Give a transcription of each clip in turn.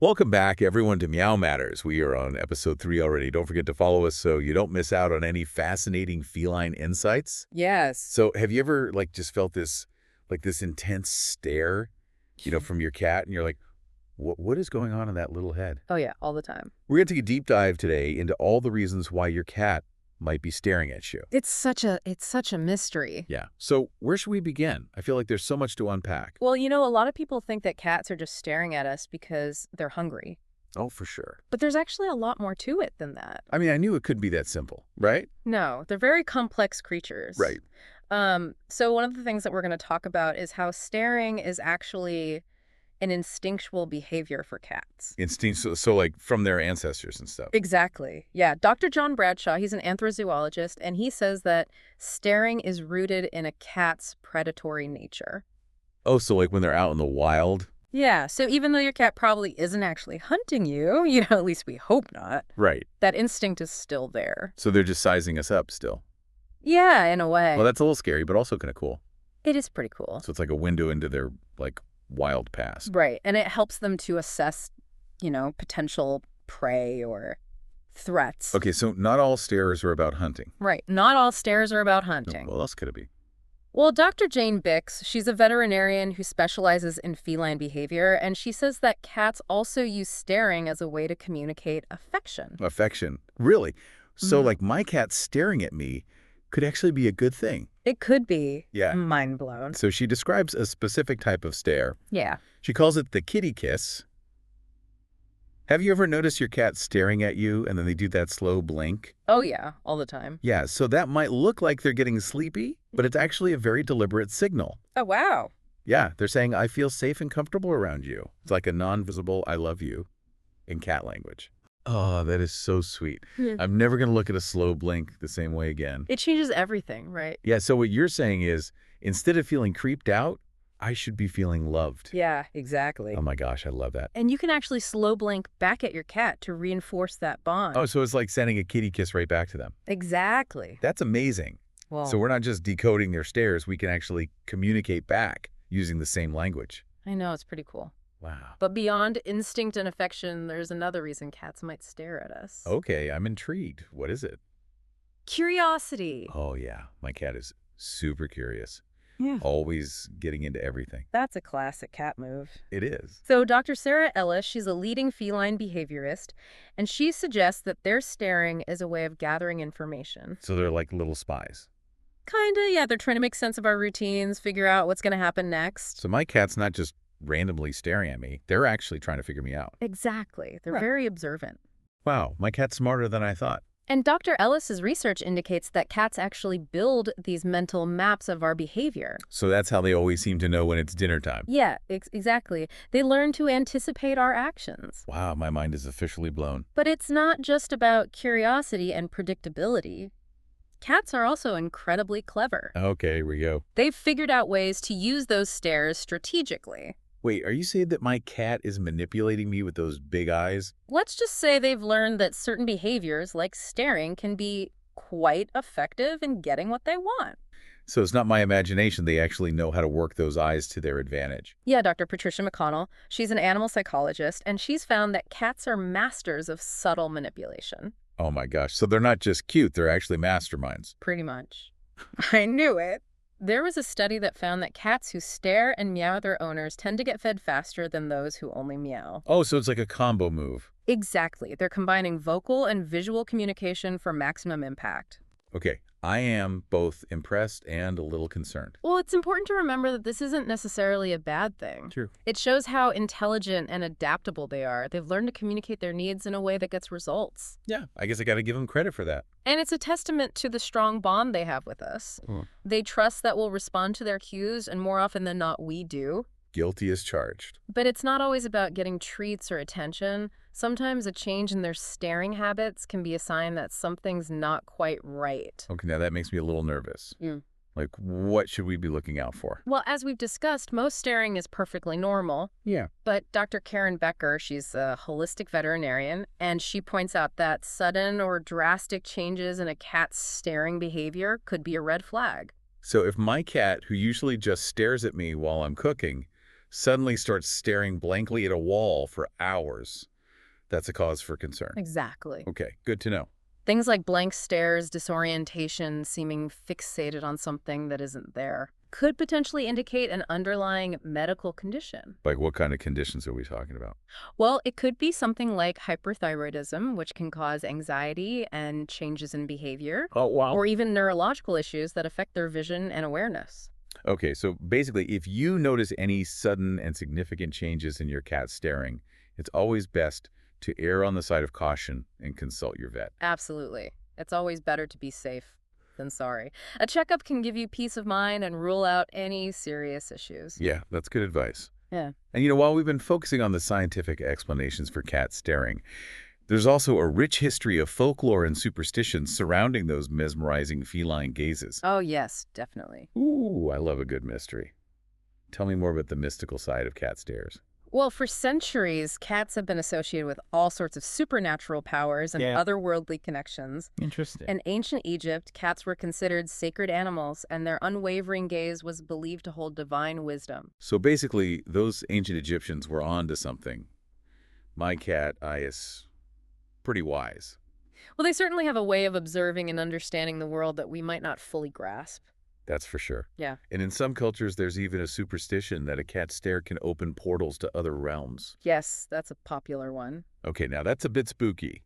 Welcome back, everyone, to Meow Matters. We are on episode 3 already. Don't forget to follow us so you don't miss out on any fascinating feline insights. Yes. So have you ever, just felt this intense stare, from your cat, and you're like, what is going on in that little head? Oh, yeah, all the time. We're going to take a deep dive today into all the reasons why your cat might be staring at you. It's such a mystery. Yeah. So where should we begin? I feel like there's so much to unpack. Well, a lot of people think that cats are just staring at us because they're hungry. Oh, for sure. But there's actually a lot more to it than that. I mean, I knew it couldn't be that simple, right? No, they're very complex creatures. Right. So one of the things that we're going to talk about is how staring is actually an instinctual behavior for cats. Instinct, so like from their ancestors and stuff. Exactly. Yeah. Dr. John Bradshaw, he's an anthrozoologist, and he says that staring is rooted in a cat's predatory nature. Oh, so like when they're out in the wild? Yeah. So even though your cat probably isn't actually hunting you, at least we hope not, Right. that instinct is still there. So they're just sizing us up still. Yeah, in a way. Well, that's a little scary, but also kind of cool. It is pretty cool. So it's like a window into their, wild past. Right. And it helps them to assess, potential prey or threats. Okay, so not all stares are about hunting. Right. Not all stares are about No, hunting. what else could it be? Well, Dr. Jane Bix, she's a veterinarian who specializes in feline behavior, and she says that cats also use staring as a way to communicate affection. Affection. Really? So, Mhm. my cat staring at me could actually be a good thing. It could be. Yeah. Mind blown. So she describes a specific type of stare. Yeah. She calls it the kitty kiss. Have you ever noticed your cat staring at you and then they do that slow blink? Oh, yeah. All the time. Yeah, so that might look like they're getting sleepy, but it's actually a very deliberate signal. Oh, wow. Yeah, they're saying, I feel safe and comfortable around you. It's like a non-visible I love you in cat language. Oh, that is so sweet. Yeah. I'm never going to look at a slow blink the same way again. It changes everything, right? Yeah, so what you're saying is, instead of feeling creeped out, I should be feeling loved. Yeah, exactly. Oh my gosh, I love that. And you can actually slow blink back at your cat to reinforce that bond. Oh, so it's like sending a kitty kiss right back to them. Exactly. That's amazing. Well, So we're not just decoding their stares, we can actually communicate back using the same language. I know, it's pretty cool. Wow. But beyond instinct and affection, there's another reason cats might stare at us. Okay, I'm intrigued. What is it? Curiosity. Oh yeah, my cat is super curious. Yeah. Always getting into everything. That's a classic cat move. It is. So Dr. Sarah Ellis, she's a leading feline behaviorist, and she suggests that their staring is a way of gathering information. So they're like little spies. Kinda, yeah, they're trying to make sense of our routines, figure out what's going to happen next. So my cat's not just randomly staring at me. They're actually trying to figure me out. Exactly. They're Right. very observant. Wow, my cat's smarter than I thought. And Dr. Ellis's research indicates that cats actually build these mental maps of our behavior. So that's how they always seem to know when it's dinner time. Yeah, exactly. They learn to anticipate our actions. Wow, my mind is officially blown. But it's not just about curiosity and predictability. Cats are also incredibly clever. Okay, here we go. They've figured out ways to use those stares strategically. Wait, are you saying that my cat is manipulating me with those big eyes? Let's just say they've learned that certain behaviors, like staring, can be quite effective in getting what they want. So it's not my imagination. They actually know how to work those eyes to their advantage. Yeah, Dr. Patricia McConnell, she's an animal psychologist, and she's found that cats are masters of subtle manipulation. Oh my gosh. So they're not just cute, they're actually masterminds. Pretty much. I knew it. There was a study that found that cats who stare and meow at their owners tend to get fed faster than those who only meow. Oh, so it's like a combo move. Exactly. They're combining vocal and visual communication for maximum impact. Okay, I am both impressed and a little concerned. Well, it's important to remember that this isn't necessarily a bad thing. True. It shows how intelligent and adaptable they are. They've learned to communicate their needs in a way that gets results. Yeah, I guess I got to give them credit for that. And it's a testament to the strong bond they have with us. They trust that we'll respond to their cues, and more often than not, we do. Guilty as charged. But it's not always about getting treats or attention. Sometimes a change in their staring habits can be a sign that something's not quite right. Okay, now that makes me a little nervous. Mm. Like, what should we be looking out for? Well, as we've discussed, most staring is perfectly normal. Yeah. But Dr. Karen Becker, she's a holistic veterinarian, and she points out that sudden or drastic changes in a cat's staring behavior could be a red flag. So if my cat, who usually just stares at me while I'm cooking, suddenly starts staring blankly at a wall for hours, that's a cause for concern. Exactly. Okay, good to know. Things like blank stares, disorientation, seeming fixated on something that isn't there could potentially indicate an underlying medical condition. Like, what kind of conditions are we talking about? Well, it could be something like hyperthyroidism, which can cause anxiety and changes in behavior, Oh, wow. or even neurological issues that affect their vision and awareness. Okay, so basically, if you notice any sudden and significant changes in your cat staring, it's always best to err on the side of caution and consult your vet. Absolutely. It's always better to be safe than sorry. A checkup can give you peace of mind and rule out any serious issues. Yeah, that's good advice. Yeah. And while we've been focusing on the scientific explanations for cat staring, there's also a rich history of folklore and superstitions surrounding those mesmerizing feline gazes. Oh, yes, definitely. Ooh, I love a good mystery. Tell me more about the mystical side of cat stares. Well, for centuries, cats have been associated with all sorts of supernatural powers and Yeah. otherworldly connections. Interesting. In ancient Egypt, cats were considered sacred animals, and their unwavering gaze was believed to hold divine wisdom. So basically, those ancient Egyptians were on to something. My cat, is pretty wise. Well, they certainly have a way of observing and understanding the world that we might not fully grasp. That's for sure. Yeah. And in some cultures, there's even a superstition that a cat stare can open portals to other realms. Yes, that's a popular one. Okay, now that's a bit spooky.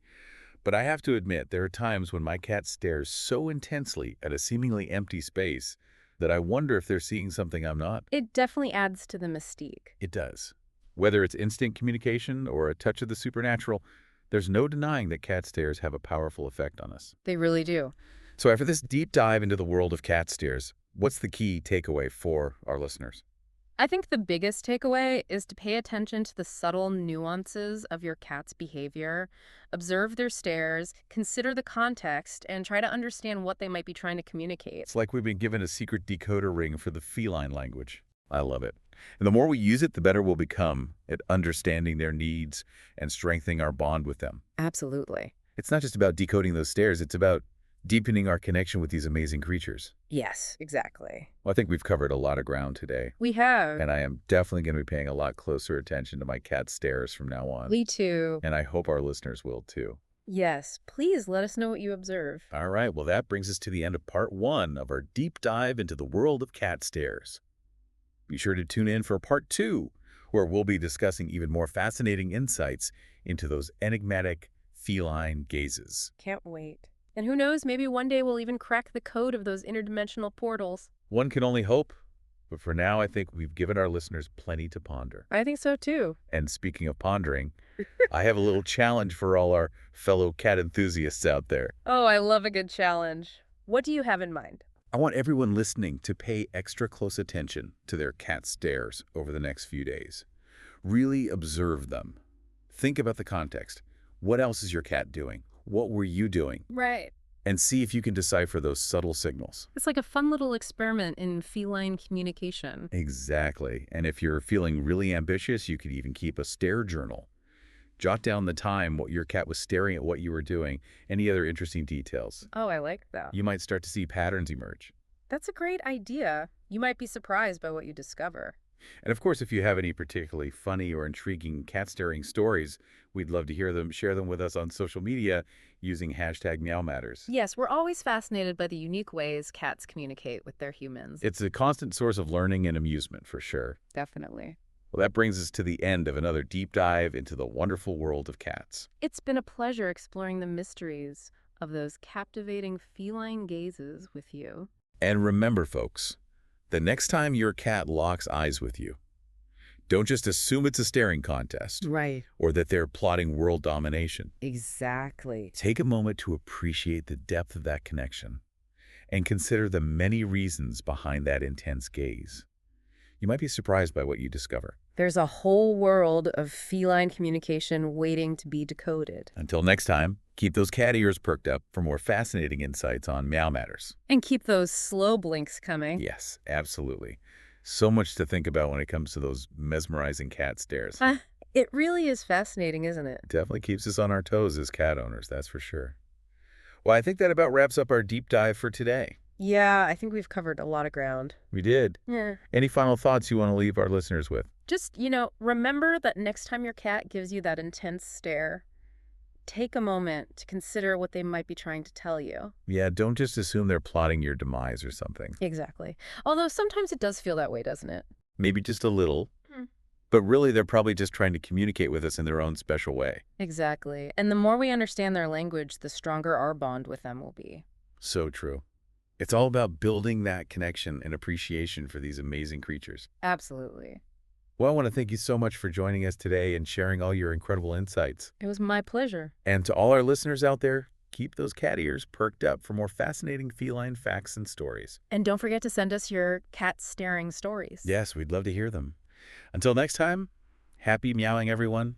But I have to admit, there are times when my cat stares so intensely at a seemingly empty space that I wonder if they're seeing something I'm not. It definitely adds to the mystique. It does. Whether it's instant communication or a touch of the supernatural, there's no denying that cat stares have a powerful effect on us. They really do. So after this deep dive into the world of cat stares, what's the key takeaway for our listeners? I think the biggest takeaway is to pay attention to the subtle nuances of your cat's behavior, observe their stares, consider the context, and try to understand what they might be trying to communicate. It's like we've been given a secret decoder ring for the feline language. I love it. And the more we use it, the better we'll become at understanding their needs and strengthening our bond with them. Absolutely. It's not just about decoding those stares, it's about deepening our connection with these amazing creatures. Yes, exactly. Well, I think we've covered a lot of ground today, We have. and I am definitely going to be paying a lot closer attention to my cat stares from now on. Me too. And I hope our listeners will too. Yes, please let us know what you observe. All right, well, that brings us to the end of part 1 of our deep dive into the world of cat stares. Be sure to tune in for part 2, where we'll be discussing even more fascinating insights into those enigmatic feline gazes. Can't wait. And who knows, maybe one day we'll even crack the code of those interdimensional portals. One can only hope, but for now I think we've given our listeners plenty to ponder. I think so too. And speaking of pondering, I have a little challenge for all our fellow cat enthusiasts out there. Oh, I love a good challenge. What do you have in mind? I want everyone listening to pay extra close attention to their cat stares over the next few days. Really observe them. Think about the context. What else is your cat doing? What were you doing? Right. And see if you can decipher those subtle signals. It's like a fun little experiment in feline communication. Exactly. And if you're feeling really ambitious, you could even keep a stare journal. Jot down the time what your cat was staring at what you were doing, any other interesting details. Oh, I like that. You might start to see patterns emerge. That's a great idea. You might be surprised by what you discover. And of course, if you have any particularly funny or intriguing cat staring stories, we'd love to hear them. Share them with us on social media using hashtag #MeowMatters. Yes, we're always fascinated by the unique ways cats communicate with their humans. It's a constant source of learning and amusement for sure. Definitely. Well, that brings us to the end of another deep dive into the wonderful world of cats. It's been a pleasure exploring the mysteries of those captivating feline gazes with you. And remember, folks, the next time your cat locks eyes with you, don't just assume it's a staring contest Right. or that they're plotting world domination. Exactly. Take a moment to appreciate the depth of that connection and consider the many reasons behind that intense gaze. You might be surprised by what you discover. There's a whole world of feline communication waiting to be decoded. Until next time, keep those cat ears perked up for more fascinating insights on Meow Matters. And keep those slow blinks coming. Yes, absolutely. So much to think about when it comes to those mesmerizing cat stares. It really is fascinating, isn't it? Definitely keeps us on our toes as cat owners, that's for sure. Well, I think that about wraps up our deep dive for today. Yeah, I think we've covered a lot of ground. We did. Yeah. Any final thoughts you want to leave our listeners with? Just, remember that next time your cat gives you that intense stare, take a moment to consider what they might be trying to tell you. Yeah, don't just assume they're plotting your demise or something. Exactly. Although sometimes it does feel that way, doesn't it? Maybe just a little, Hmm. but really they're probably just trying to communicate with us in their own special way. Exactly. And the more we understand their language, the stronger our bond with them will be. So true. It's all about building that connection and appreciation for these amazing creatures. Absolutely. Well, I want to thank you so much for joining us today and sharing all your incredible insights. It was my pleasure. And to all our listeners out there, keep those cat ears perked up for more fascinating feline facts and stories. And don't forget to send us your cat staring stories. Yes, we'd love to hear them. Until next time, happy meowing, everyone.